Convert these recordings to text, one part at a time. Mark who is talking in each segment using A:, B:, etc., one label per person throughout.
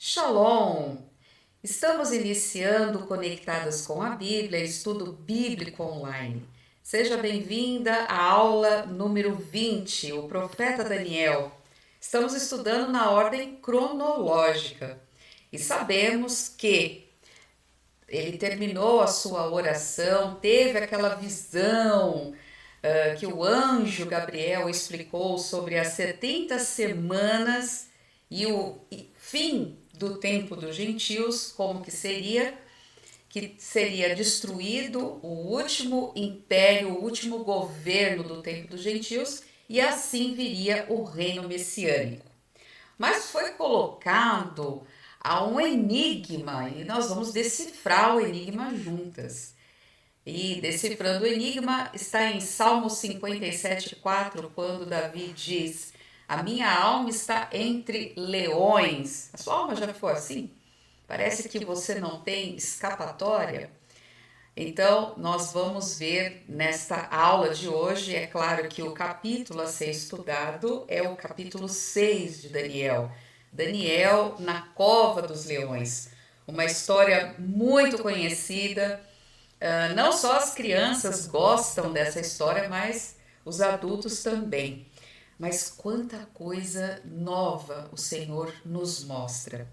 A: Shalom! Estamos iniciando Conectadas com a Bíblia, estudo bíblico online. Seja bem-vinda à aula número 20, o profeta Daniel. Estamos estudando na ordem cronológica e sabemos que ele terminou a sua oração, teve aquela visão que o anjo Gabriel explicou sobre as 70 semanas e o fim do tempo dos gentios, como que seria destruído o último império, o último governo do tempo dos gentios, e assim viria o reino messiânico. Mas foi colocado a um enigma, e nós vamos decifrar o enigma juntas. E decifrando o enigma está em Salmo 57,4, quando Davi diz: A minha alma está entre leões. A sua alma já ficou assim? Parece que você não tem escapatória? Então, nós vamos ver nesta aula de hoje, é claro que o capítulo a ser estudado é o capítulo 6 de Daniel. Daniel na cova dos leões. Uma história muito conhecida. Não só as crianças gostam dessa história, mas os adultos também. Mas quanta coisa nova o Senhor nos mostra.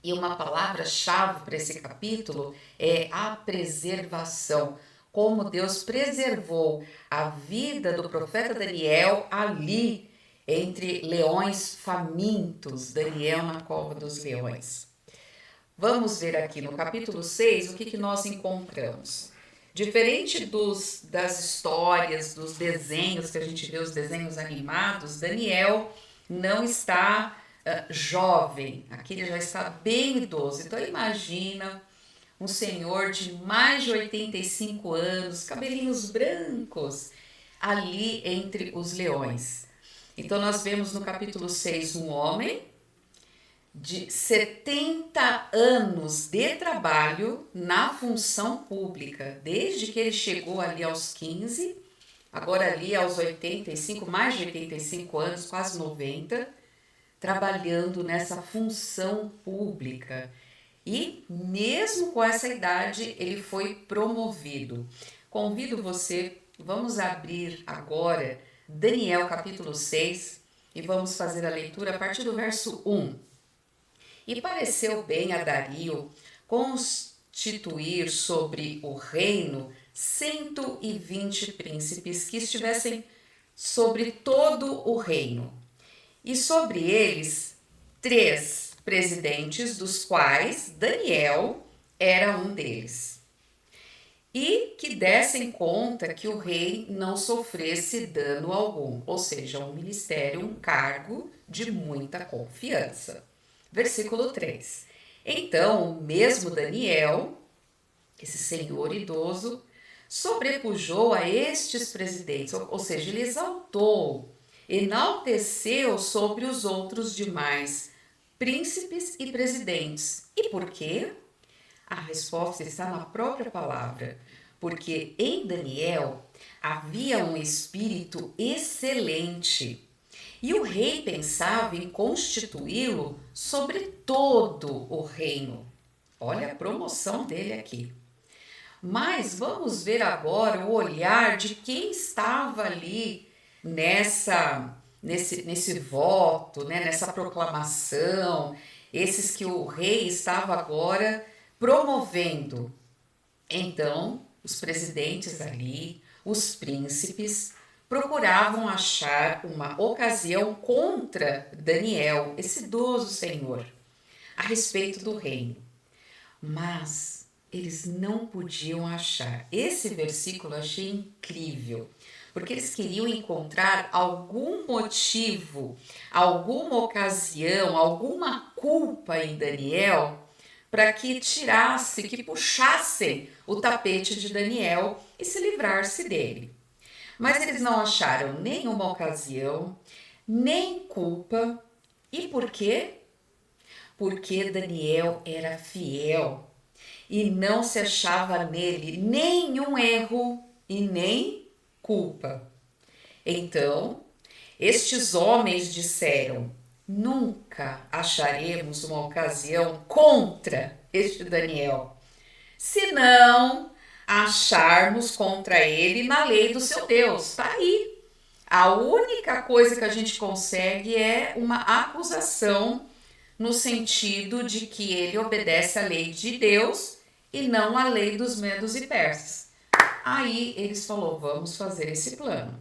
A: E uma palavra-chave para esse capítulo é a preservação. Como Deus preservou a vida do profeta Daniel ali entre leões famintos, Daniel na cova dos leões. Vamos ver aqui no capítulo 6 o que nós encontramos. Diferente das histórias, dos desenhos que a gente vê, os desenhos animados, Daniel não está jovem, aqui ele já está bem idoso. Então imagina um senhor de mais de 85 anos, cabelinhos brancos, ali entre os leões. Então nós vemos no capítulo 6 um homem de 70 anos de trabalho na função pública, desde que ele chegou ali aos 15, agora ali aos 85, mais de 85 anos, quase 90, trabalhando nessa função pública. E mesmo com essa idade, ele foi promovido. Convido você, vamos abrir agora Daniel capítulo 6 e vamos fazer a leitura a partir do verso 1. E pareceu bem a Dario constituir sobre o reino 120 príncipes que estivessem sobre todo o reino, e sobre eles 3 presidentes, dos quais Daniel era um deles, e que dessem conta que o rei não sofresse dano algum, ou seja, um ministério, um cargo de muita confiança. Versículo 3. Então, o mesmo Daniel, esse senhor idoso, sobrepujou a estes presidentes, ou seja, ele exaltou, enalteceu sobre os outros demais príncipes e presidentes. E por quê? A resposta está na própria palavra, porque em Daniel havia um espírito excelente. E o rei pensava em constituí-lo sobre todo o reino. Olha a promoção dele aqui. Mas vamos ver agora o olhar de quem estava ali nesse voto, né, nessa proclamação, esses que o rei estava agora promovendo. Então, os presidentes ali, os príncipes, procuravam achar uma ocasião contra Daniel, esse idoso senhor, a respeito do reino. Mas eles não podiam achar. Esse versículo eu achei incrível, porque eles queriam encontrar algum motivo, alguma ocasião, alguma culpa em Daniel para que tirasse, que puxassem o tapete de Daniel e se livrar-se dele. Mas eles não acharam nenhuma ocasião, nem culpa. E por quê? Porque Daniel era fiel e não se achava nele nenhum erro e nem culpa. Então, estes homens disseram: nunca acharemos uma ocasião contra este Daniel, se não acharmos contra ele na lei do seu Deus. Está aí. A única coisa que a gente consegue é uma acusação no sentido de que ele obedece à lei de Deus e não à lei dos medos e persas. Aí eles falaram, vamos fazer esse plano.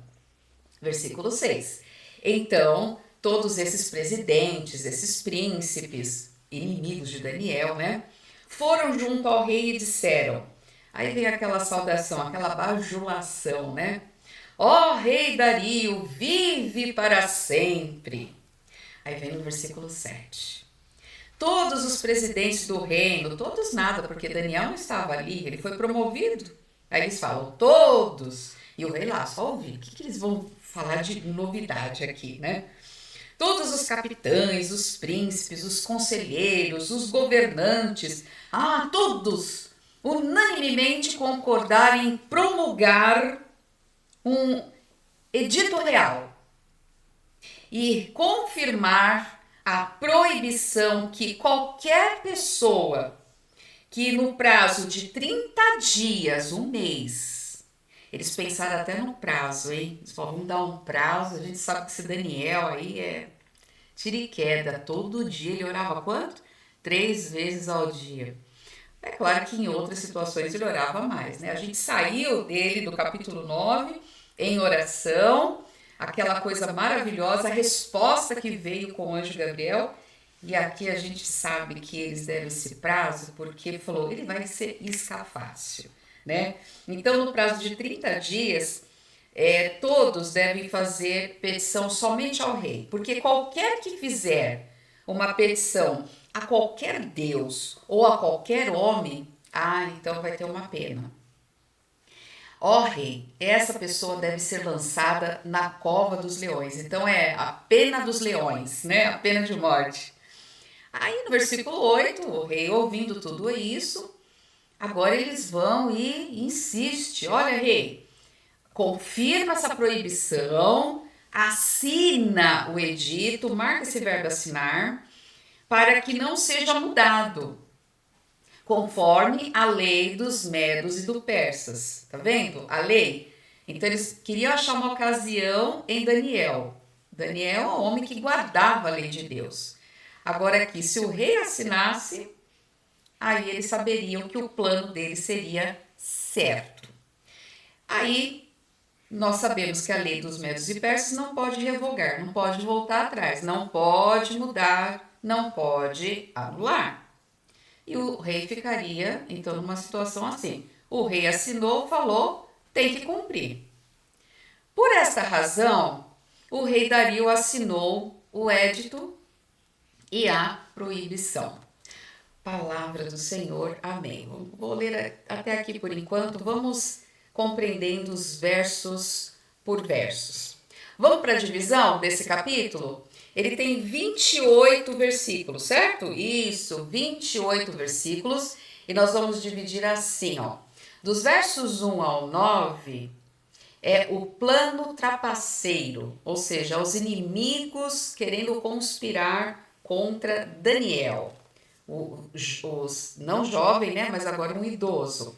A: Versículo 6. Então, todos esses presidentes, esses príncipes, inimigos de Daniel, né? Foram junto ao rei e disseram, aí vem aquela saudação, aquela bajulação, né? Ó rei Dario, vive para sempre. Aí vem no versículo 7. Todos os presidentes do reino, todos nada, porque Daniel não estava ali, ele foi promovido. Aí eles falam, todos. E o rei lá, só ouvir, o que eles vão falar de novidade aqui, né? Todos os capitães, os príncipes, os conselheiros, os governantes, todos unanimemente concordaram em promulgar um edito real e confirmar a proibição que qualquer pessoa que no prazo de 30 dias, um mês, eles pensaram até no prazo, hein? Eles falaram, vamos dar um prazo, a gente sabe que esse Daniel aí é tira e queda, todo dia ele orava quanto? 3 vezes ao dia. É claro que em outras situações ele orava mais, né? A gente saiu dele do capítulo 9 em oração, aquela coisa maravilhosa, a resposta que veio com o anjo Gabriel, e aqui a gente sabe que eles deram esse prazo porque ele falou, ele vai ser isca fácil, né? Então, no prazo de 30 dias, todos devem fazer petição somente ao rei, porque qualquer que fizer uma petição a qualquer Deus ou a qualquer homem, então vai ter uma pena. Ó rei, essa pessoa deve ser lançada na cova dos leões. Então é a pena dos leões, né? A pena de morte. Aí no versículo 8, o rei ouvindo tudo isso, agora eles vão e insiste. Olha, rei, confirma essa proibição, assina o edito, marca esse verbo assinar, para que não seja mudado, conforme a lei dos medos e dos persas. Tá vendo? A lei. Então eles queriam achar uma ocasião em Daniel. Daniel é um homem que guardava a lei de Deus. Agora aqui, se o rei assinasse, aí eles saberiam que o plano dele seria certo. Aí nós sabemos que a lei dos medos e persas não pode revogar, não pode voltar atrás, não pode mudar, não pode anular. E o rei ficaria, então, numa situação assim. O rei assinou, falou, tem que cumprir. Por esta razão, o rei Dario assinou o édito e a proibição. Palavra do Senhor, amém. Vou ler até aqui por enquanto, vamos compreendendo os versos por versos. Vamos para a divisão desse capítulo? Ele tem 28 versículos, certo? Isso, 28 versículos. E nós vamos dividir assim, ó. Dos versos 1 ao 9, é o plano trapaceiro, ou seja, os inimigos querendo conspirar contra Daniel. Os não jovem, né, mas agora um idoso.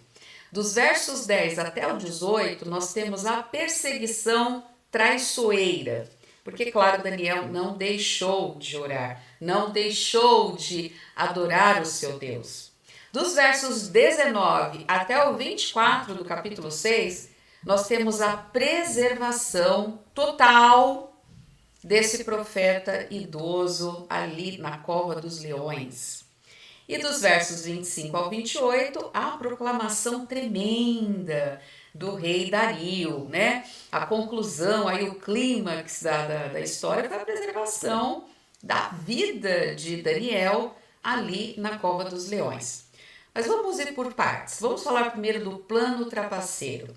A: Dos versos 10 até o 18, nós temos a perseguição traiçoeira. Porque, claro, Daniel não deixou de orar, não deixou de adorar o seu Deus. Dos versos 19 até o 24 do capítulo 6, nós temos a preservação total desse profeta idoso ali na cova dos leões. E dos versos 25 ao 28, a proclamação tremenda do rei Dario, né? A conclusão, aí o clímax da história foi a preservação da vida de Daniel ali na cova dos leões. Mas vamos ir por partes. Vamos falar primeiro do plano trapaceiro.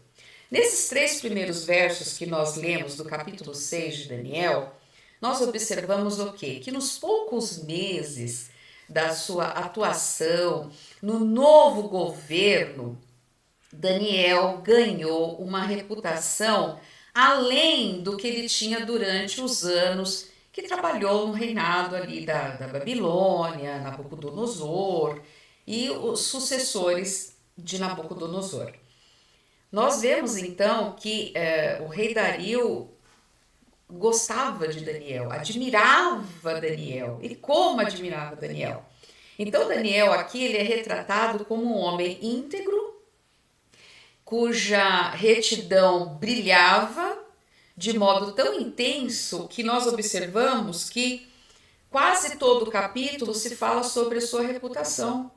A: Nesses 3 primeiros versos que nós lemos do capítulo 6 de Daniel, nós observamos o quê? Que nos poucos meses da sua atuação no novo governo, Daniel ganhou uma reputação além do que ele tinha durante os anos que trabalhou no reinado ali da Babilônia, Nabucodonosor e os sucessores de Nabucodonosor. Nós vemos então que o rei Dario gostava de Daniel, admirava Daniel. E como admirava Daniel? Então Daniel aqui ele é retratado como um homem íntegro, cuja retidão brilhava de modo tão intenso que nós observamos que quase todo o capítulo se fala sobre a sua reputação,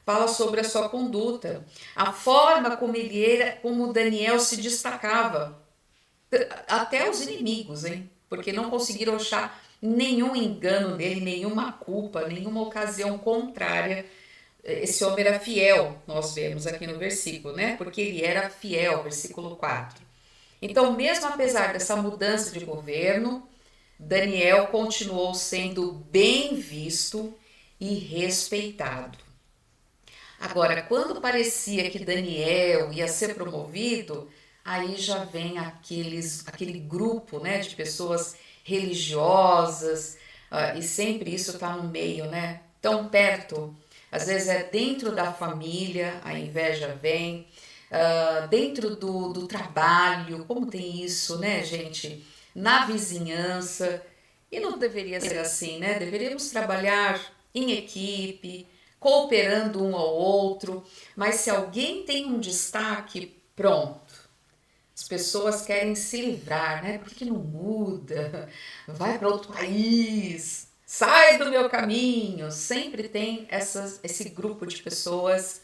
A: fala sobre a sua conduta, a forma como ele era, como Daniel se destacava, até os inimigos, hein? Porque não conseguiram achar nenhum engano nele, nenhuma culpa, nenhuma ocasião contrária. Esse homem era fiel, nós vemos aqui no versículo, né? Porque ele era fiel, versículo 4. Então, mesmo apesar dessa mudança de governo, Daniel continuou sendo bem visto e respeitado. Agora, quando parecia que Daniel ia ser promovido, aí já vem aquele grupo, né, de pessoas religiosas, e sempre isso está no meio, né? Tão perto. Às vezes é dentro da família, a inveja vem, dentro do trabalho, como tem isso, né, gente? Na vizinhança. E não deveria ser assim, né? Deveríamos trabalhar em equipe, cooperando um ao outro, mas se alguém tem um destaque, pronto. As pessoas querem se livrar, né? Por que não muda? Vai para outro país, sai do meu caminho. Sempre tem esse grupo de pessoas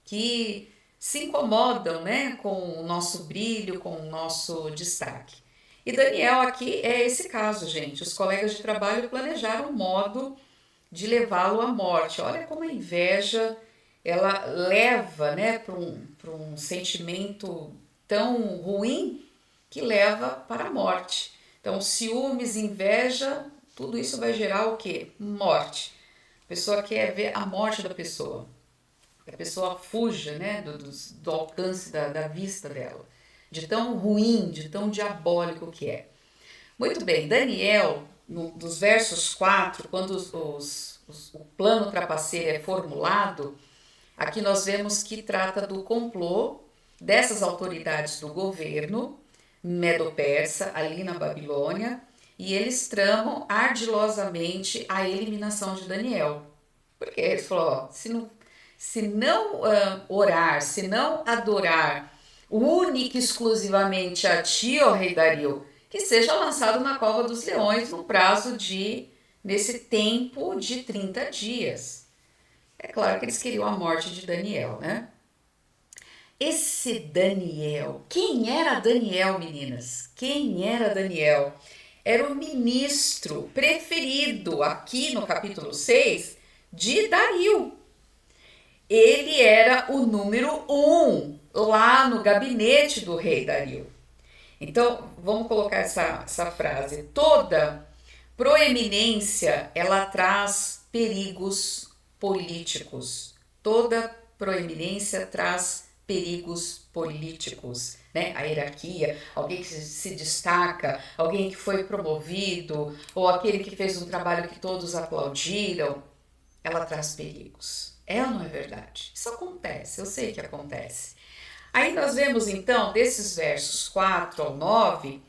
A: que se incomodam, né, com o nosso brilho, com o nosso destaque. E Daniel aqui é esse caso, gente. Os colegas de trabalho planejaram um modo de levá-lo à morte. Olha como a inveja ela leva, né, para um sentimento tão ruim que leva para a morte. Então, ciúmes, inveja, tudo isso vai gerar o quê? Morte. A pessoa quer ver a morte da pessoa. Que a pessoa fuja, né, do alcance da vista dela. De tão ruim, de tão diabólico que é. Muito bem, Daniel, dos versos 4, quando o plano trapaceiro é formulado, aqui nós vemos que trata do complô dessas autoridades do governo medo-persa, ali na Babilônia, e eles tramam ardilosamente a eliminação de Daniel. Porque eles falaram, ó, se não orar, se não adorar única e exclusivamente a ti, ó rei Dario, que seja lançado na cova dos leões nesse tempo de 30 dias. É claro que eles queriam a morte de Daniel, né? Esse Daniel, quem era Daniel, meninas? Quem era Daniel? Era o ministro preferido, aqui no capítulo 6, de Dario. Ele era o número 1 lá no gabinete do rei Dario. Então, vamos colocar essa frase. Toda proeminência, ela traz perigos políticos. Toda proeminência traz perigos políticos, né? A hierarquia, alguém que se destaca, alguém que foi promovido, ou aquele que fez um trabalho que todos aplaudiram, ela traz perigos. É ou não é verdade? Isso acontece, eu sei que acontece. Aí nós vemos então, desses versos 4 ao 9,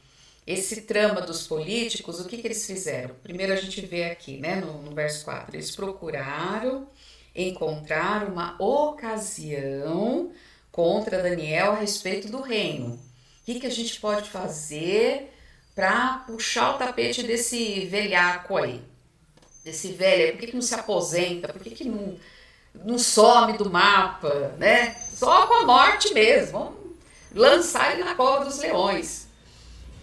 A: esse trama dos políticos, o que eles fizeram? Primeiro a gente vê aqui, né, no verso 4, eles procuraram encontrar uma ocasião contra Daniel a respeito do reino. O que a gente pode fazer para puxar o tapete desse velhaco aí? Desse velho, por que não se aposenta? Por que não some do mapa, né? Só com a morte mesmo. Vamos lançar ele na cova dos leões.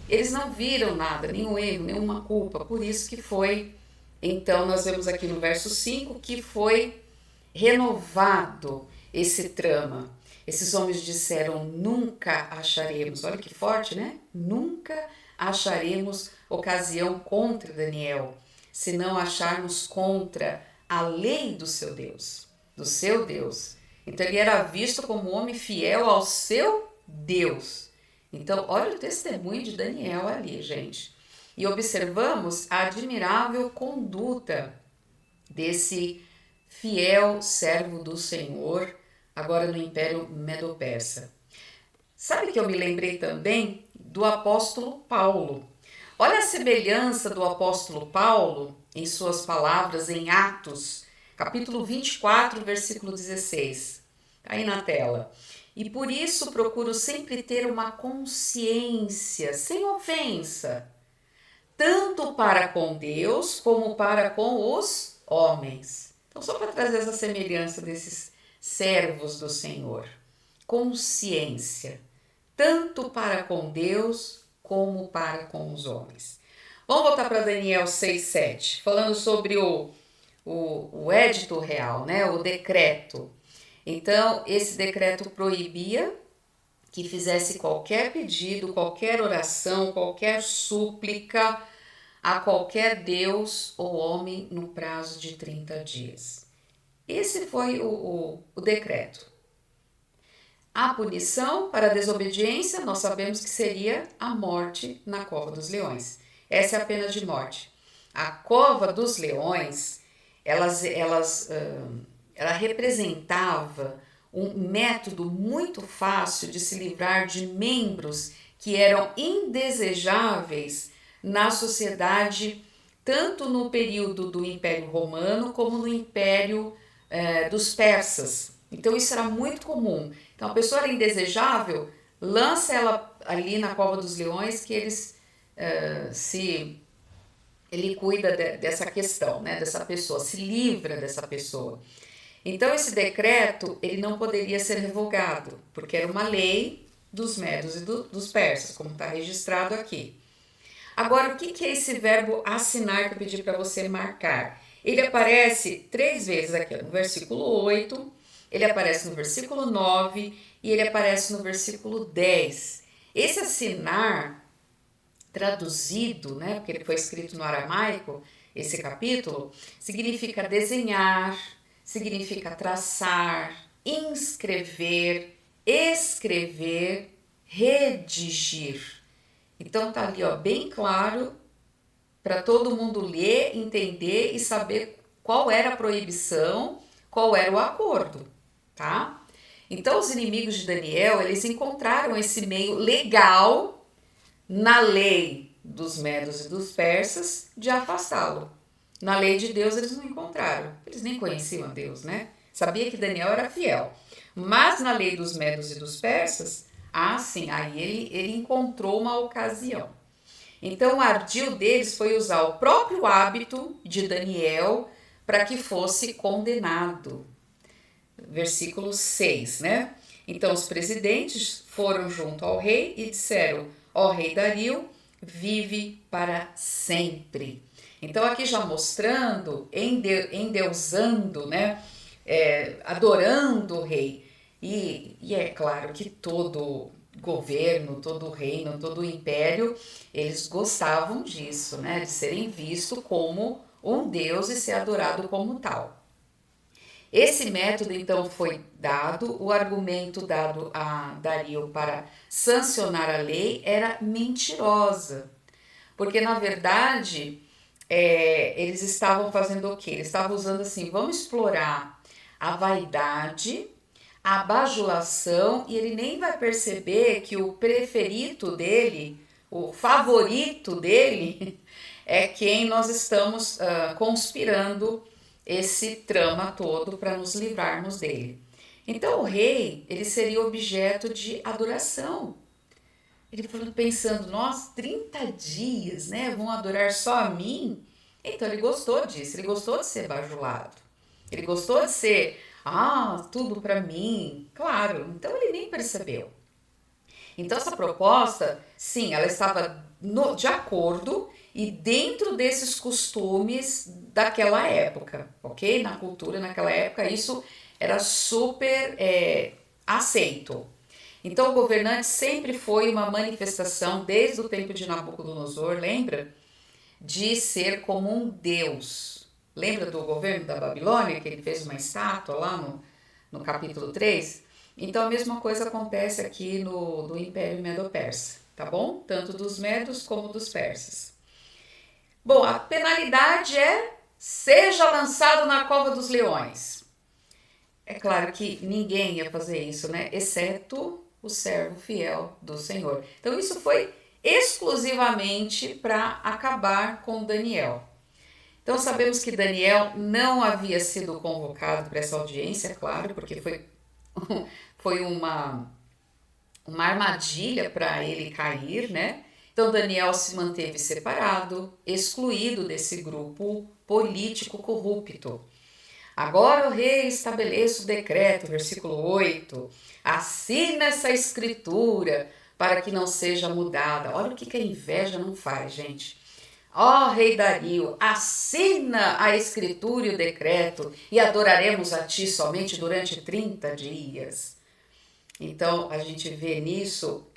A: Eles não viram nada, nenhum erro, nenhuma culpa. Por isso que foi, então nós vemos aqui no verso 5, que foi renovado esse trama. Esses homens disseram, nunca acharemos, olha que forte, né? Nunca acharemos ocasião contra Daniel, se não acharmos contra a lei do seu Deus, do seu Deus. Então ele era visto como um homem fiel ao seu Deus. Então olha o testemunho de Daniel ali, gente. e observamos a admirável conduta desse fiel servo do Senhor, agora no Império Medo-Persa. Sabe que eu me lembrei também do apóstolo Paulo. Olha a semelhança do apóstolo Paulo em suas palavras em Atos, capítulo 24, versículo 16. Está aí na tela. E por isso procuro sempre ter uma consciência sem ofensa, tanto para com Deus como para com os homens. Então, só para trazer essa semelhança desses servos do Senhor. Consciência, tanto para com Deus como para com os homens. Vamos voltar para Daniel 6,7, falando sobre o édito real, né? O decreto. Então, esse decreto proibia que fizesse qualquer pedido, qualquer oração, qualquer súplica a qualquer Deus ou homem no prazo de 30 dias. Esse foi o decreto. A punição para a desobediência, nós sabemos que seria a morte na cova dos leões. Essa é a pena de morte. A cova dos leões, ela representava um método muito fácil de se livrar de membros que eram indesejáveis na sociedade, tanto no período do Império Romano como no Império dos Persas. Então isso era muito comum. Então a pessoa era indesejável, lança ela ali na cova dos leões que ele cuida dessa questão, né, dessa pessoa, se livra dessa pessoa. Então esse decreto ele não poderia ser revogado, porque era uma lei dos medos e dos persas, como está registrado aqui. Agora, o que é esse verbo assinar que eu pedi para você marcar? Ele aparece 3 vezes aqui, no versículo 8, ele aparece no versículo 9 e ele aparece no versículo 10. Esse assinar, traduzido, né, porque ele foi escrito no aramaico, esse capítulo, significa desenhar, significa traçar, inscrever, escrever, redigir. Então tá ali, ó, bem claro para todo mundo ler, entender e saber qual era a proibição, qual era o acordo, tá? Então os inimigos de Daniel, eles encontraram esse meio legal na lei dos medos e dos persas de afastá-lo. Na lei de Deus eles não encontraram, eles nem conheciam a Deus, né? Sabia que Daniel era fiel, mas na lei dos medos e dos persas, sim, aí ele encontrou uma ocasião. Então o ardil deles foi usar o próprio hábito de Daniel para que fosse condenado. Versículo 6, né? Então os presidentes foram junto ao rei e disseram: ó rei Dario, vive para sempre. Então aqui já mostrando, endeusando, né? Adorando o rei. E é claro que todo governo, todo reino, todo império, eles gostavam disso, né? De serem vistos como um deus e ser adorado como tal. Esse método então foi dado, o argumento dado a Dario para sancionar a lei era mentirosa, porque na verdade eles estavam fazendo o quê? Eles estavam usando assim, vamos explorar a vaidade, a bajulação, e ele nem vai perceber que o preferido dele, o favorito dele, é quem nós estamos conspirando esse trama todo para nos livrarmos dele. Então o rei, ele seria objeto de adoração. Ele falou, pensando, nós 30 dias, né, vão adorar só a mim? Então ele gostou disso, ele gostou de ser bajulado. Ele gostou de ser, tudo para mim. Claro, então ele nem percebeu. Então essa proposta, sim, ela estava de acordo e dentro desses costumes daquela época, ok? Na cultura naquela época isso era super aceito. Então o governante sempre foi uma manifestação, desde o tempo de Nabucodonosor, lembra? De ser como um deus. Lembra do governo da Babilônia, que ele fez uma estátua lá no capítulo 3? Então a mesma coisa acontece aqui no Império Medo-Persa, tá bom? Tanto dos medos como dos persas. Bom, a penalidade é: seja lançado na cova dos leões. É claro que ninguém ia fazer isso, né? Exceto o servo fiel do Senhor. Então isso foi exclusivamente para acabar com Daniel. Então sabemos que Daniel não havia sido convocado para essa audiência, claro, porque foi uma armadilha para ele cair, né? Então Daniel se manteve separado, excluído desse grupo político corrupto. Agora o rei estabeleça o decreto, versículo 8, assina essa escritura para que não seja mudada. Olha o que a inveja não faz, gente. Ó rei Dario, assina a escritura e o decreto e adoraremos a ti somente durante 30 dias. Então, a gente vê nisso,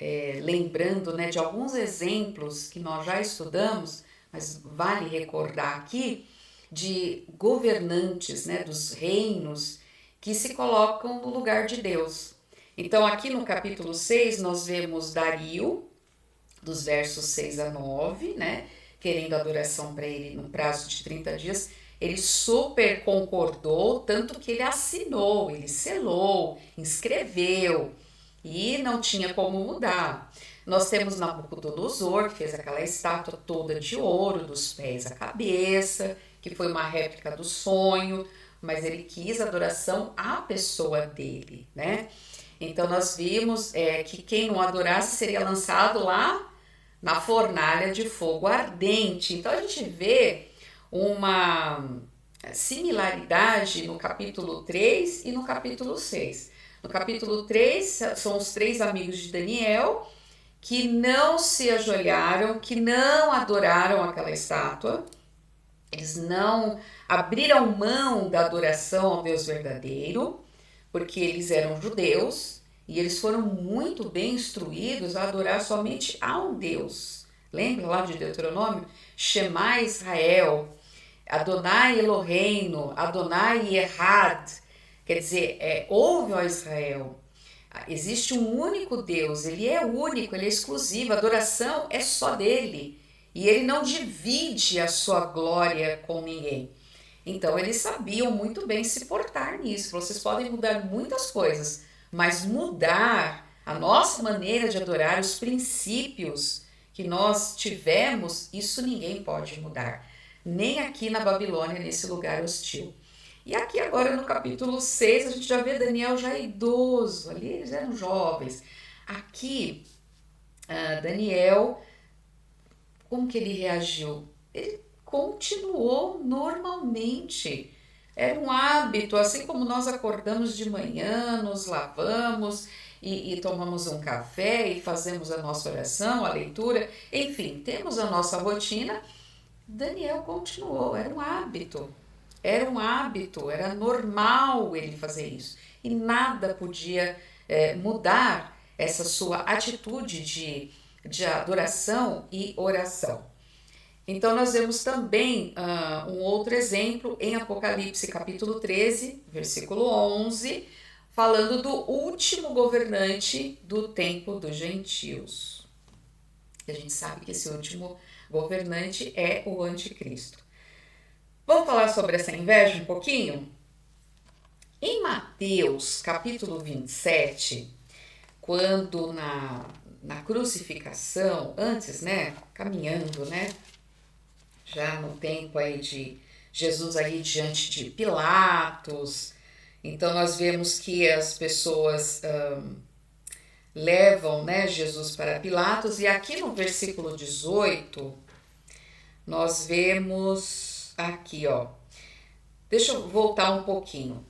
A: lembrando, né, de alguns exemplos que nós já estudamos, mas vale recordar aqui, de governantes, né, dos reinos que se colocam no lugar de Deus. Então, aqui no capítulo 6, nós vemos Dario, dos versos 6 a 9, né, querendo adoração para ele no prazo de 30 dias. Ele super concordou, tanto que ele assinou, ele selou, inscreveu e não tinha como mudar. Nós temos Nabucodonosor, que fez aquela estátua toda de ouro, dos pés à cabeça, que foi uma réplica do sonho, mas ele quis adoração à pessoa dele, né? Então nós vimos que quem não adorasse seria lançado lá na fornalha de fogo ardente. Então a gente vê uma similaridade no capítulo 3 e no capítulo 6. No capítulo 3 são os 3 amigos de Daniel que não se ajoelharam, que não adoraram aquela estátua. Eles não abriram mão da adoração ao Deus verdadeiro, porque eles eram judeus e eles foram muito bem instruídos a adorar somente a um Deus. Lembra lá de Deuteronômio? Shema Israel, Adonai Eloheinu, Adonai Errad. Quer dizer, ouve, ó Israel, existe um único Deus, ele é único, ele é exclusivo, a adoração é só dele. E ele não divide a sua glória com ninguém. Então eles sabiam muito bem se portar nisso. Vocês podem mudar muitas coisas, mas mudar a nossa maneira de adorar, os princípios que nós tivemos, isso ninguém pode mudar. Nem aqui na Babilônia, nesse lugar hostil. E aqui agora no capítulo 6, a gente já vê Daniel já idoso, ali eles eram jovens. Aqui, Daniel, como que ele reagiu? Ele continuou normalmente. Era um hábito, assim como nós acordamos de manhã, nos lavamos e tomamos um café e fazemos a nossa oração, a leitura, enfim, temos a nossa rotina. Daniel continuou, era um hábito, era normal ele fazer isso. E nada podia mudar essa sua atitude de adoração e oração. Então nós vemos também um outro exemplo em Apocalipse capítulo 13, versículo 11, falando do último governante do tempo dos gentios. E a gente sabe que esse último governante é o anticristo. Vamos falar sobre essa inveja um pouquinho? Em Mateus capítulo 27, quando na crucificação, antes, né, caminhando, né, já no tempo aí de Jesus aí diante de Pilatos, então nós vemos que as pessoas levam, né, Jesus para Pilatos, e aqui no versículo 18, nós vemos aqui, ó, deixa eu voltar um pouquinho,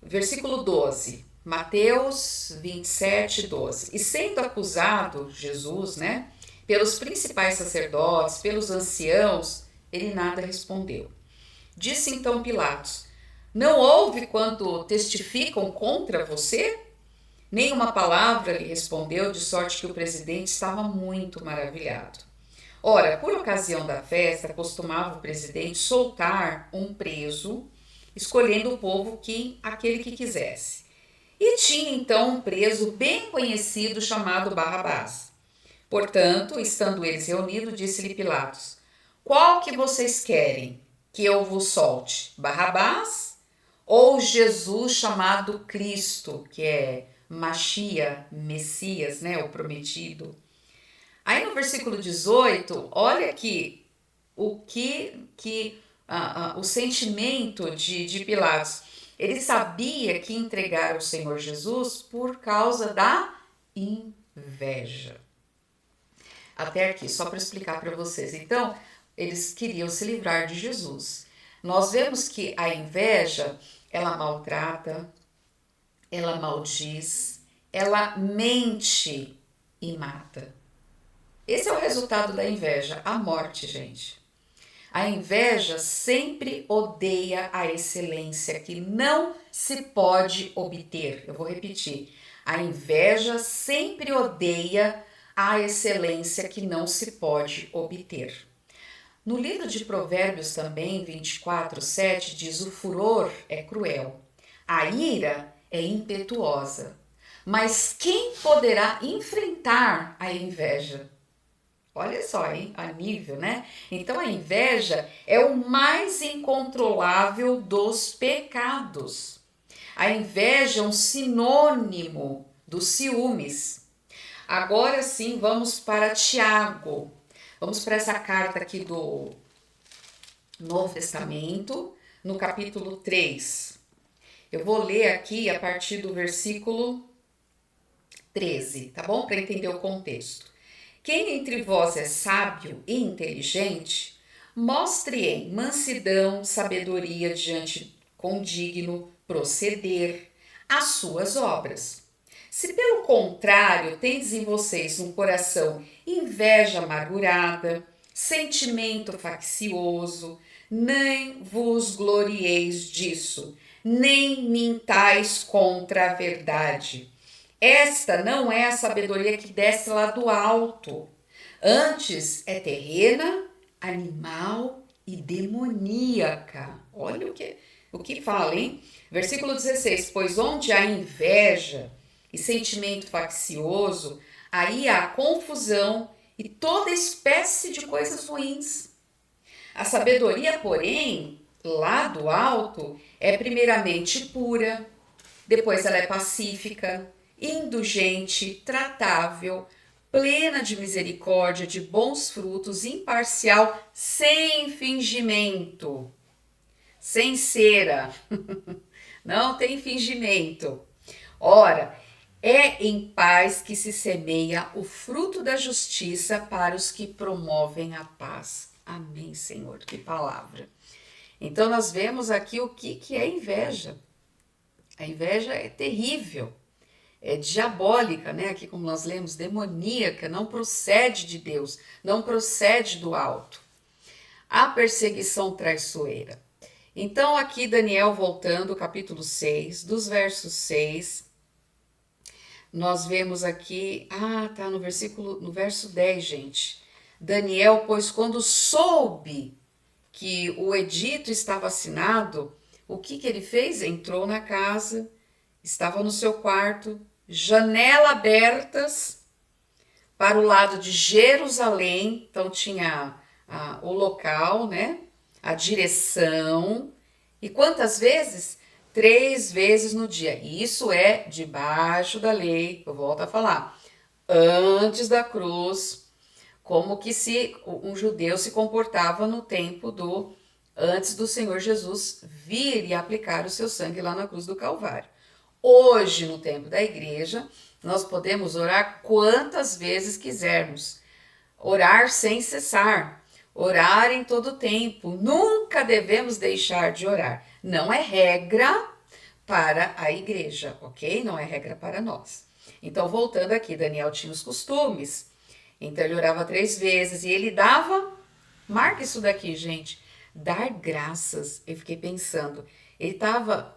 A: versículo 12, Mateus 27, 12. E sendo acusado, Jesus, né, pelos principais sacerdotes, pelos anciãos, ele nada respondeu. Disse então Pilatos: não ouve quanto testificam contra você? Nenhuma palavra lhe respondeu, de sorte que o presidente estava muito maravilhado. Ora, por ocasião da festa, costumava o presidente soltar um preso, escolhendo o povo aquele que quisesse. E tinha então um preso bem conhecido chamado Barrabás. Portanto, estando eles reunidos, disse-lhe Pilatos: qual que vocês querem que eu vos solte? Barrabás ou Jesus chamado Cristo, que é Machia, Messias, né, o prometido? Aí no versículo 18, olha aqui o sentimento de Pilatos. Ele sabia que entregar o Senhor Jesus por causa da inveja. Até aqui, só para explicar para vocês. Então, eles queriam se livrar de Jesus. Nós vemos que a inveja, ela maltrata, ela maldiz, ela mente e mata. Esse é o resultado da inveja, a morte, gente. A inveja sempre odeia a excelência que não se pode obter. Eu vou repetir. A inveja sempre odeia a excelência que não se pode obter. No livro de Provérbios também, 24:7, diz: o furor é cruel, a ira é impetuosa, mas quem poderá enfrentar a inveja? Olha só, hein? A nível, né? Então a inveja é o mais incontrolável dos pecados. A inveja é um sinônimo dos ciúmes. Agora sim, vamos para Tiago. Vamos para essa carta aqui do Novo Testamento, no capítulo 3. Eu vou ler aqui a partir do versículo 13, tá bom? Para entender o contexto. Quem entre vós é sábio e inteligente, mostre em mansidão, sabedoria diante com digno proceder as suas obras. Se pelo contrário tendes em vocês um coração inveja amargurada, sentimento faccioso, nem vos glorieis disso, nem mintais contra a verdade. Esta não é a sabedoria que desce lá do alto. Antes é terrena, animal e demoníaca. Olha o que fala, hein? Versículo 16. Pois onde há inveja e sentimento faccioso, aí há confusão e toda espécie de coisas ruins. A sabedoria, porém, lá do alto, é primeiramente pura, depois ela é pacífica, indulgente, tratável, plena de misericórdia, de bons frutos, imparcial, sem fingimento, sem cera, não tem fingimento. Ora, é em paz que se semeia o fruto da justiça para os que promovem a paz. Amém, Senhor, que palavra. Então nós vemos aqui o que é inveja. A inveja é terrível. É diabólica, né? Aqui como nós lemos, demoníaca, não procede de Deus, não procede do alto. A perseguição traiçoeira. Então aqui Daniel voltando, capítulo 6, dos versos 6, nós vemos aqui, tá no verso 10, gente. Daniel, pois quando soube que o edito estava assinado, o que ele fez? Entrou na casa, estava no seu quarto, janela abertas para o lado de Jerusalém, então tinha o local, né? A direção. E quantas vezes? 3 vezes no dia. Isso é debaixo da lei, eu volto a falar. Antes da cruz, como que um judeu se comportava no tempo antes do Senhor Jesus vir e aplicar o seu sangue lá na cruz do Calvário. Hoje, no tempo da igreja, nós podemos orar quantas vezes quisermos. Orar sem cessar. Orar em todo tempo. Nunca devemos deixar de orar. Não é regra para a igreja, ok? Não é regra para nós. Então, voltando aqui, Daniel tinha os costumes. Então, ele orava 3 vezes e ele dava... Marca isso daqui, gente. Dar graças. Eu fiquei pensando. Ele estava...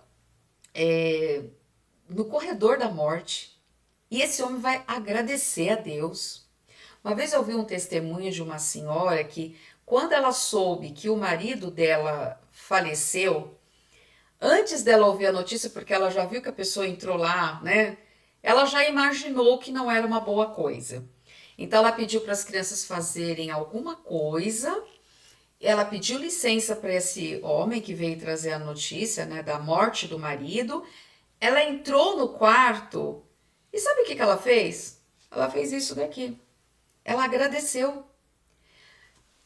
A: no corredor da morte. E esse homem vai agradecer a Deus. Uma vez eu ouvi um testemunho de uma senhora que, quando ela soube que o marido dela faleceu, antes dela ouvir a notícia, porque ela já viu que a pessoa entrou lá, né? Ela já imaginou que não era uma boa coisa. Então ela pediu para as crianças fazerem alguma coisa ela pediu licença para esse homem que veio trazer a notícia, né, da morte do marido. Ela entrou no quarto e sabe o que que ela fez? Ela fez isso daqui. Ela agradeceu.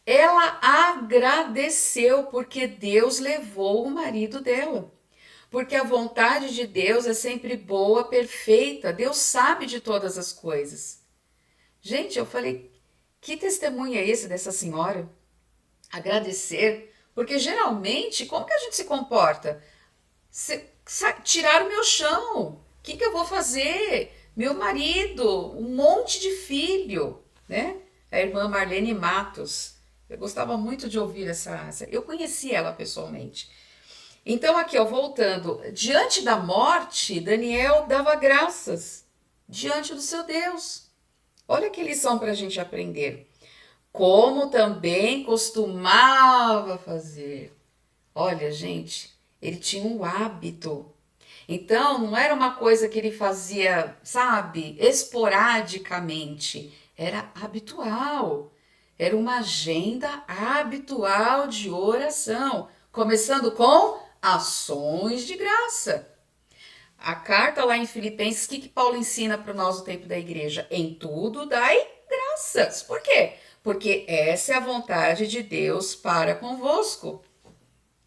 A: Ela agradeceu porque Deus levou o marido dela. Porque a vontade de Deus é sempre boa, perfeita. Deus sabe de todas as coisas. Gente, eu falei, que testemunho é esse dessa senhora? Agradecer. Porque geralmente, como que a gente se comporta? Tiraram meu chão. O que eu vou fazer? Meu marido, um monte de filho, né? A irmã Marlene Matos. Eu gostava muito de ouvir eu conheci ela pessoalmente. Então, aqui, ó, voltando, diante da morte, Daniel dava graças diante do seu Deus. Olha que lição para a gente aprender. Como também costumava fazer. Olha, gente, ele tinha um hábito. Então, não era uma coisa que ele fazia, sabe, esporadicamente. Era habitual. Era uma agenda habitual de oração, começando com ações de graça. A carta lá em Filipenses, o que Paulo ensina para nós no tempo da igreja? Em tudo dai graças. Por quê? Porque essa é a vontade de Deus para convosco.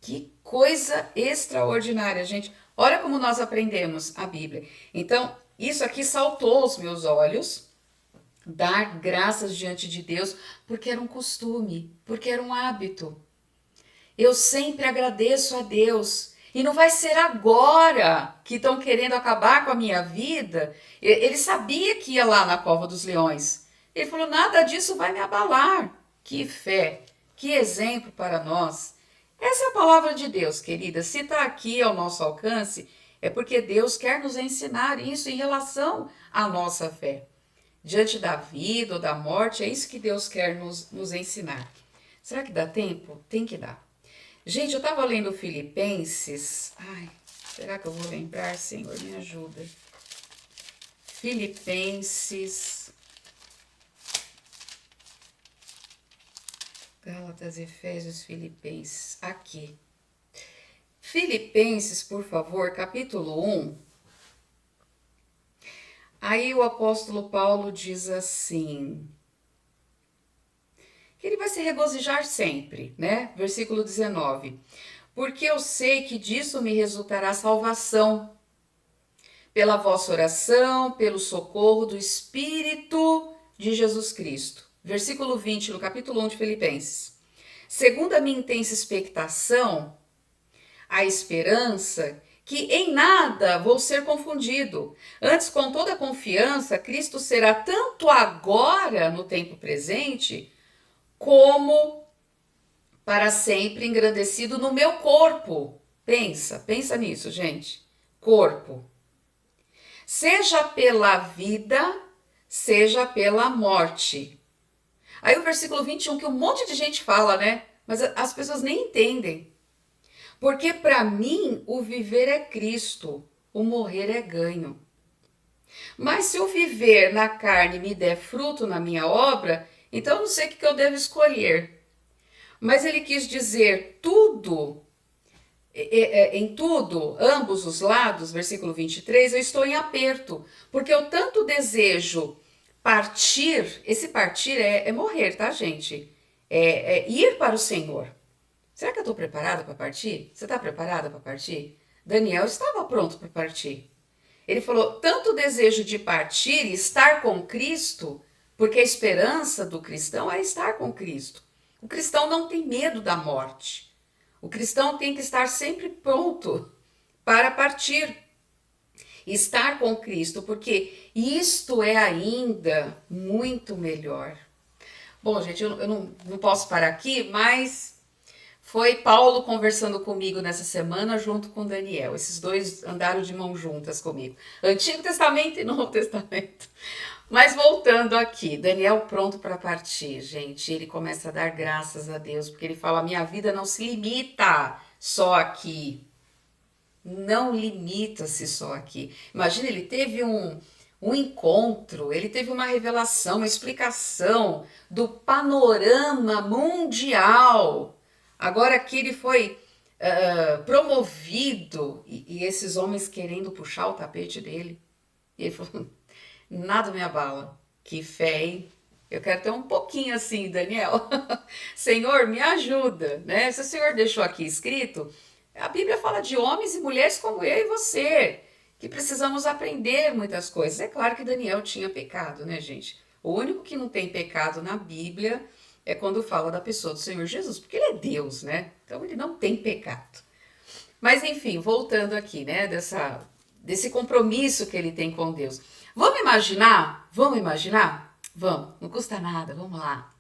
A: Que coisa extraordinária, gente. Olha como nós aprendemos a Bíblia. Então, isso aqui saltou aos meus olhos. Dar graças diante de Deus, porque era um costume, porque era um hábito. Eu sempre agradeço a Deus. E não vai ser agora que estão querendo acabar com a minha vida. Ele sabia que ia lá na cova dos leões. Ele falou, nada disso vai me abalar. Que fé, que exemplo para nós. Essa é a palavra de Deus, querida. Se está aqui ao nosso alcance, é porque Deus quer nos ensinar isso em relação à nossa fé. Diante da vida ou da morte, é isso que Deus quer nos ensinar. Será que dá tempo? Tem que dar. Gente, eu estava lendo Filipenses. Ai, será que eu vou lembrar? Senhor, me ajuda. Filipenses. Gálatas, Efésios, Filipenses. Aqui. Filipenses, por favor, capítulo 1. Aí o apóstolo Paulo diz assim, que ele vai se regozijar sempre, né? Versículo 19. Porque eu sei que disso me resultará salvação, pela vossa oração, pelo socorro do Espírito de Jesus Cristo. Versículo 20, no capítulo 1 de Filipenses. Segundo a minha intensa expectação, a esperança que em nada vou ser confundido. Antes, com toda confiança, Cristo será tanto agora, no tempo presente, como para sempre engrandecido no meu corpo. Pensa nisso, gente. Corpo. Seja pela vida, seja pela morte. Aí o versículo 21, que um monte de gente fala, né? Mas as pessoas nem entendem. Porque para mim o viver é Cristo, o morrer é ganho. Mas se o viver na carne me der fruto na minha obra, então eu não sei o que eu devo escolher. Mas ele quis dizer tudo, em tudo, ambos os lados, versículo 23, eu estou em aperto, porque eu tanto desejo partir, esse partir é morrer, tá, gente? É ir para o Senhor. Será que eu estou preparada para partir? Você está preparada para partir? Daniel estava pronto para partir. Ele falou, tanto desejo de partir e estar com Cristo, porque a esperança do cristão é estar com Cristo. O cristão não tem medo da morte. O cristão tem que estar sempre pronto para partir. Estar com Cristo, porque isto é ainda muito melhor. Bom, gente, eu não posso parar aqui, mas foi Paulo conversando comigo nessa semana junto com Daniel. Esses dois andaram de mãos juntas comigo. Antigo Testamento e Novo Testamento. Mas voltando aqui, Daniel pronto para partir, gente. Ele começa a dar graças a Deus, porque ele fala, minha vida não se limita só aqui. Não limita-se só aqui. Imagina, ele teve um encontro, ele teve uma revelação, uma explicação do panorama mundial. Agora aqui ele foi promovido e esses homens querendo puxar o tapete dele. E ele falou, nada me abala. Que fé, hein? Eu quero ter um pouquinho assim, Daniel. Senhor, me ajuda, né? Se o Senhor deixou aqui escrito, a Bíblia fala de homens e mulheres como eu e você, que precisamos aprender muitas coisas. É claro que Daniel tinha pecado, né, gente? O único que não tem pecado na Bíblia é quando fala da pessoa do Senhor Jesus, porque ele é Deus, né? Então ele não tem pecado. Mas enfim, voltando aqui, né, desse compromisso que ele tem com Deus. Vamos imaginar? Vamos imaginar? Vamos, não custa nada, vamos lá.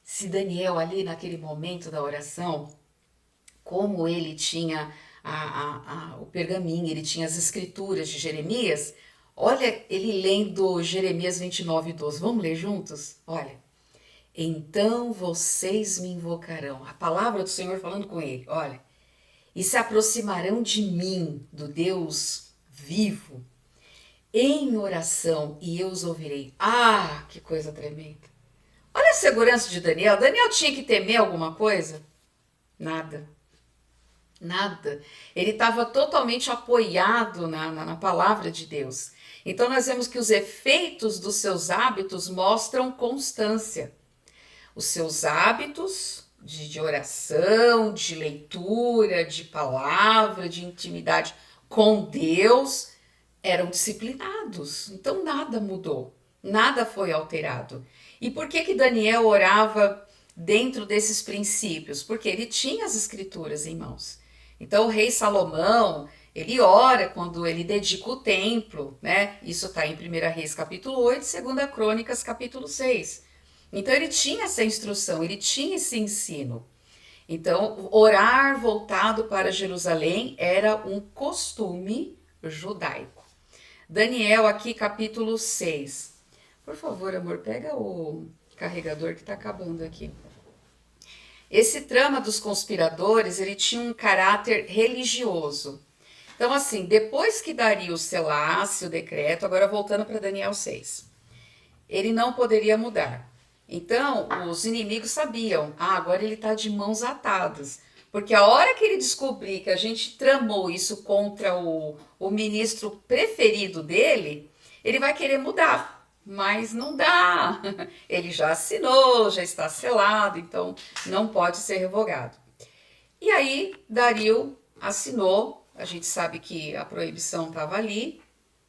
A: Se Daniel ali naquele momento da oração, como ele tinha o pergaminho, ele tinha as escrituras de Jeremias, olha ele lendo Jeremias 29:12. Vamos ler juntos? Olha. Então vocês me invocarão. A palavra do Senhor falando com ele, olha. E se aproximarão de mim, do Deus vivo, em oração, e eu os ouvirei. Ah, que coisa tremenda. Olha a segurança de Daniel. Daniel tinha que temer alguma coisa? Nada. Nada. Ele estava totalmente apoiado na palavra de Deus. Então nós vemos que os efeitos dos seus hábitos mostram constância. Os seus hábitos de oração, de leitura, de palavra, de intimidade com Deus eram disciplinados. Então nada mudou, nada foi alterado. E por que Daniel orava dentro desses princípios? Porque ele tinha as escrituras em mãos. Então o rei Salomão, ele ora quando ele dedica o templo, né? Isso está em 1 Reis capítulo 8, 2 Crônicas capítulo 6. Então ele tinha essa instrução, ele tinha esse ensino. Então orar voltado para Jerusalém era um costume judaico. Daniel aqui capítulo 6. Por favor, amor, pega o carregador que está acabando aqui. Esse trama dos conspiradores, ele tinha um caráter religioso. Então assim, depois que Dario selasse o decreto, agora voltando para Daniel 6, ele não poderia mudar. Então, os inimigos sabiam, agora ele está de mãos atadas. Porque a hora que ele descobrir que a gente tramou isso contra o ministro preferido dele, ele vai querer mudar. Mas não dá. Ele já assinou, já está selado, então não pode ser revogado. E aí, Dario assinou, a gente sabe que a proibição estava ali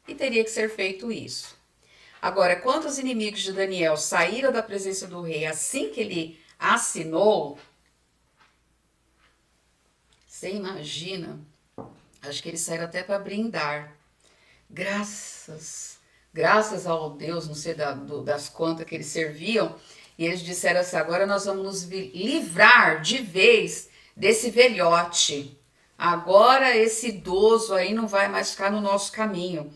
A: e teria que ser feito isso. Agora, quando os inimigos de Daniel saíram da presença do rei assim que ele assinou, você imagina, acho que eles saíram até para brindar. Graças ao Deus, não sei das quantas que eles serviam, e eles disseram assim, agora nós vamos nos livrar de vez desse velhote. Agora esse idoso aí não vai mais ficar no nosso caminho.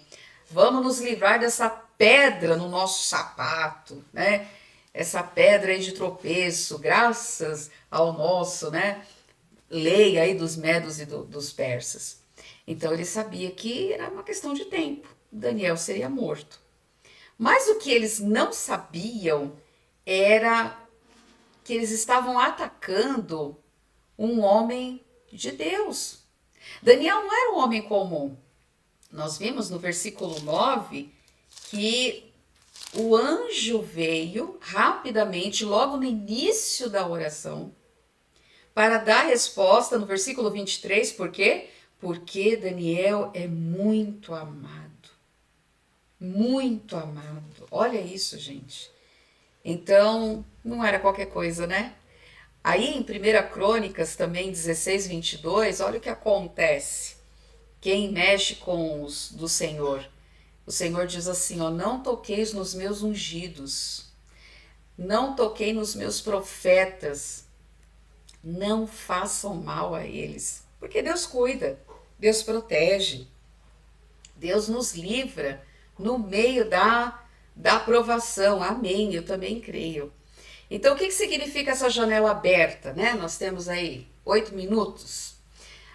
A: Vamos nos livrar dessa pedra no nosso sapato, né? Essa pedra aí de tropeço, graças ao nosso, né? Lei aí dos medos e dos persas. Então ele sabia que era uma questão de tempo. Daniel seria morto. Mas o que eles não sabiam era que eles estavam atacando um homem de Deus. Daniel não era um homem comum. Nós vimos no versículo 9 que o anjo veio rapidamente, logo no início da oração, para dar resposta no versículo 23, por quê? Porque Daniel é muito amado. Muito amado. Olha isso, gente. Então, não era qualquer coisa, né? Aí em 1 Crônicas também 16:22, olha o que acontece. Quem mexe com os do Senhor? O Senhor diz assim, ó, não toqueis nos meus ungidos, não toquei nos meus profetas, não façam mal a eles, porque Deus cuida, Deus protege, Deus nos livra no meio da aprovação, amém, eu também creio. Então o que significa essa janela aberta, né? Nós temos aí 8 minutos.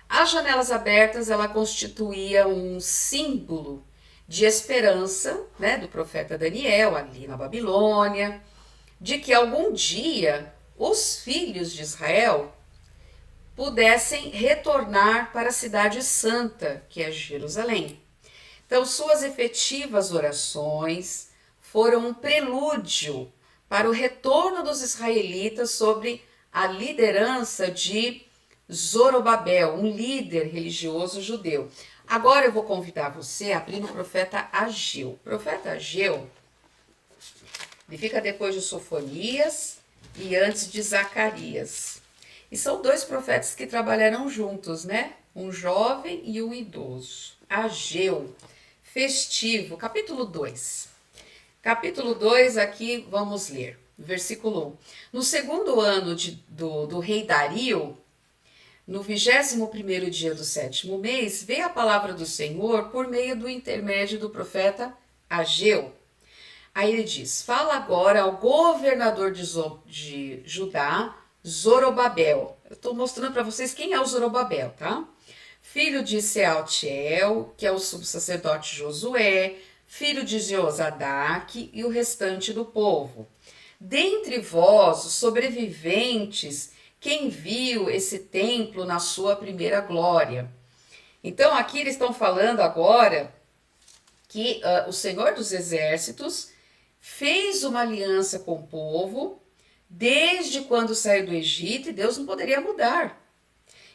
A: As janelas abertas, ela constituía um símbolo de esperança, né, do profeta Daniel, ali na Babilônia, de que algum dia os filhos de Israel pudessem retornar para a cidade santa, que é Jerusalém. Então, suas efetivas orações foram um prelúdio para o retorno dos israelitas sobre a liderança de Zorobabel, um líder religioso judeu. Agora eu vou convidar você a abrir no profeta Ageu. O profeta Ageu, ele fica depois de Sofonias e antes de Zacarias. E são dois profetas que trabalharam juntos, né? Um jovem e um idoso. Ageu, festivo, capítulo 2. Capítulo 2, aqui vamos ler, versículo 1. No segundo ano do rei Dario, no 21º dia do 7º mês, veio a palavra do Senhor por meio do intermédio do profeta Ageu. Aí ele diz, fala agora ao governador de Judá, Zorobabel. Eu estou mostrando para vocês quem é o Zorobabel, tá? Filho de Sealtiel, que é o subsacerdote Josué, filho de Jeozadaque e o restante do povo. Dentre vós, os sobreviventes, quem viu esse templo na sua primeira glória? Então aqui eles estão falando agora que o Senhor dos Exércitos fez uma aliança com o povo desde quando saiu do Egito e Deus não poderia mudar.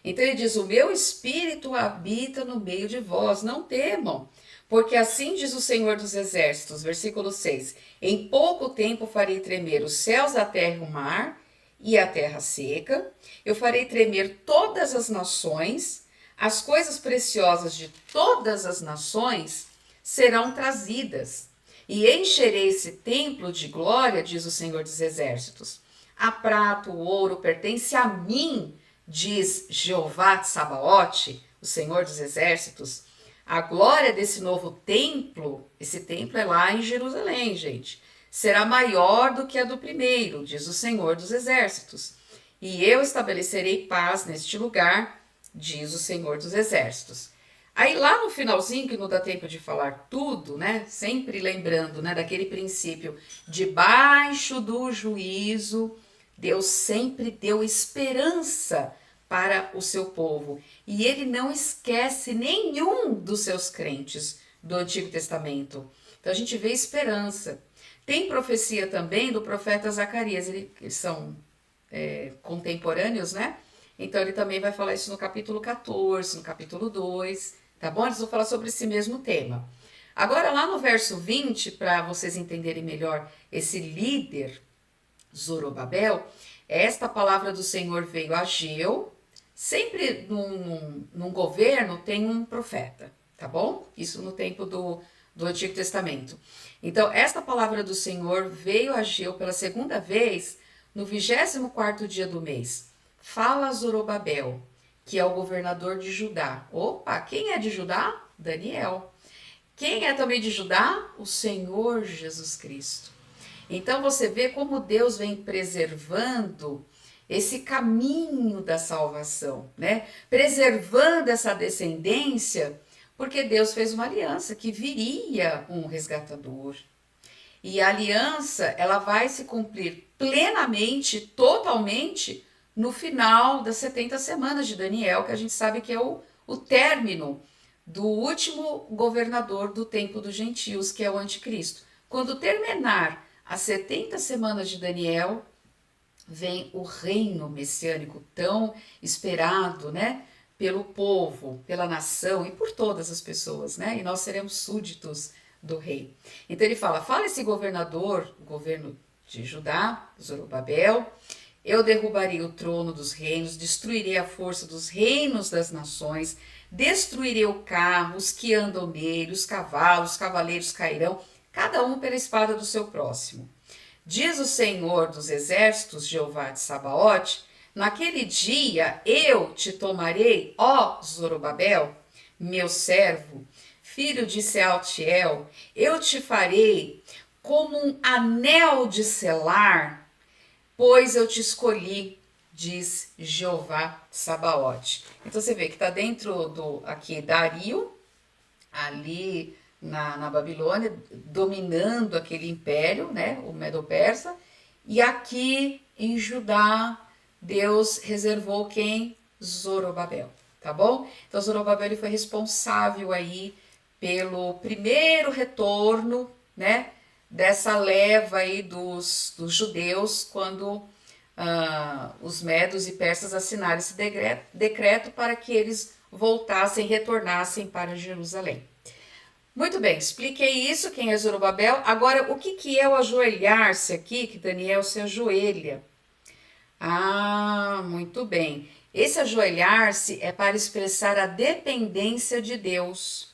A: Então ele diz, o meu espírito habita no meio de vós, não temam, porque assim diz o Senhor dos Exércitos, versículo 6, em pouco tempo farei tremer os céus, a terra e o mar, e a terra seca, eu farei tremer todas as nações, as coisas preciosas de todas as nações serão trazidas, e encherei esse templo de glória, diz o Senhor dos Exércitos. A prata, o ouro pertence a mim, diz Jeová Tsabaote, o Senhor dos Exércitos. A glória desse novo templo, esse templo é lá em Jerusalém, gente, será maior do que a do primeiro, diz o Senhor dos Exércitos. E eu estabelecerei paz neste lugar, diz o Senhor dos Exércitos. Aí lá no finalzinho, que não dá tempo de falar tudo, né? Sempre lembrando, né, daquele princípio, debaixo do juízo, Deus sempre deu esperança para o seu povo. E ele não esquece nenhum dos seus crentes do Antigo Testamento. Então a gente vê esperança. Tem profecia também do profeta Zacarias, eles são contemporâneos, né? Então ele também vai falar isso no capítulo 14, no capítulo 2, tá bom? Eles vão falar sobre esse mesmo tema. Agora lá no verso 20, para vocês entenderem melhor esse líder Zorobabel, esta palavra do Senhor veio a Ageu. Sempre num governo tem um profeta, tá bom? Isso no tempo do Antigo Testamento. Então, esta palavra do Senhor veio a Ageu pela segunda vez no 24º dia do mês. Fala a Zorobabel, que é o governador de Judá. Opa, quem é de Judá? Daniel. Quem é também de Judá? O Senhor Jesus Cristo. Então você vê como Deus vem preservando esse caminho da salvação, né? Preservando essa descendência, porque Deus fez uma aliança que viria um resgatador. E a aliança, ela vai se cumprir plenamente, totalmente, no final das 70 semanas de Daniel, que a gente sabe que é o término do último governador do tempo dos gentios, que é o anticristo. Quando terminar as 70 semanas de Daniel, vem o reino messiânico tão esperado, né, pelo povo, pela nação e por todas as pessoas, né? E nós seremos súditos do rei. Então ele fala esse governador, o governo de Judá, Zorobabel, eu derrubarei o trono dos reinos, destruirei a força dos reinos das nações, destruirei o carro, os que andam nele, os cavalos, os cavaleiros cairão, cada um pela espada do seu próximo. Diz o Senhor dos Exércitos, Jeová de Sabaote, naquele dia eu te tomarei, ó Zorobabel, meu servo, filho de Sealtiel, eu te farei como um anel de selar, pois eu te escolhi, diz Jeová Sabaote. Então você vê que está dentro do aqui Dario, ali na Babilônia, dominando aquele império, né, o Medo-Persa, e aqui em Judá, Deus reservou quem? Zorobabel, tá bom? Então Zorobabel ele foi responsável aí pelo primeiro retorno, né, dessa leva aí dos judeus quando os medos e persas assinaram esse decreto para que eles voltassem, retornassem para Jerusalém. Muito bem, expliquei isso, quem é Zorobabel. Agora, o que é o ajoelhar-se aqui, que Daniel se ajoelha? Ah, muito bem. Esse ajoelhar-se é para expressar a dependência de Deus.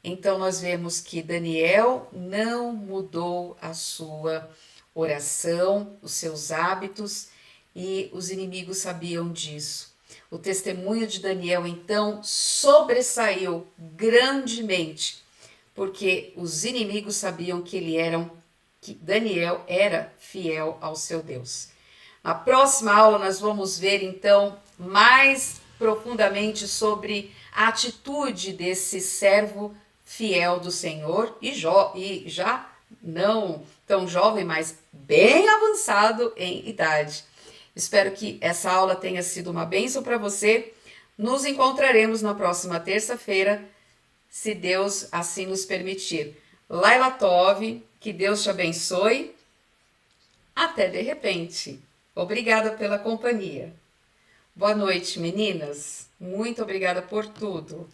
A: Então, nós vemos que Daniel não mudou a sua oração, os seus hábitos, e os inimigos sabiam disso. O testemunho de Daniel, então, sobressaiu grandemente, porque os inimigos sabiam que Daniel era fiel ao seu Deus. Na próxima aula nós vamos ver então mais profundamente sobre a atitude desse servo fiel do Senhor e já não tão jovem, mas bem avançado em idade. Espero que essa aula tenha sido uma bênção para você. Nos encontraremos na próxima terça-feira, se Deus assim nos permitir. Laila Tove, que Deus te abençoe. Até de repente. Obrigada pela companhia. Boa noite, meninas. Muito obrigada por tudo.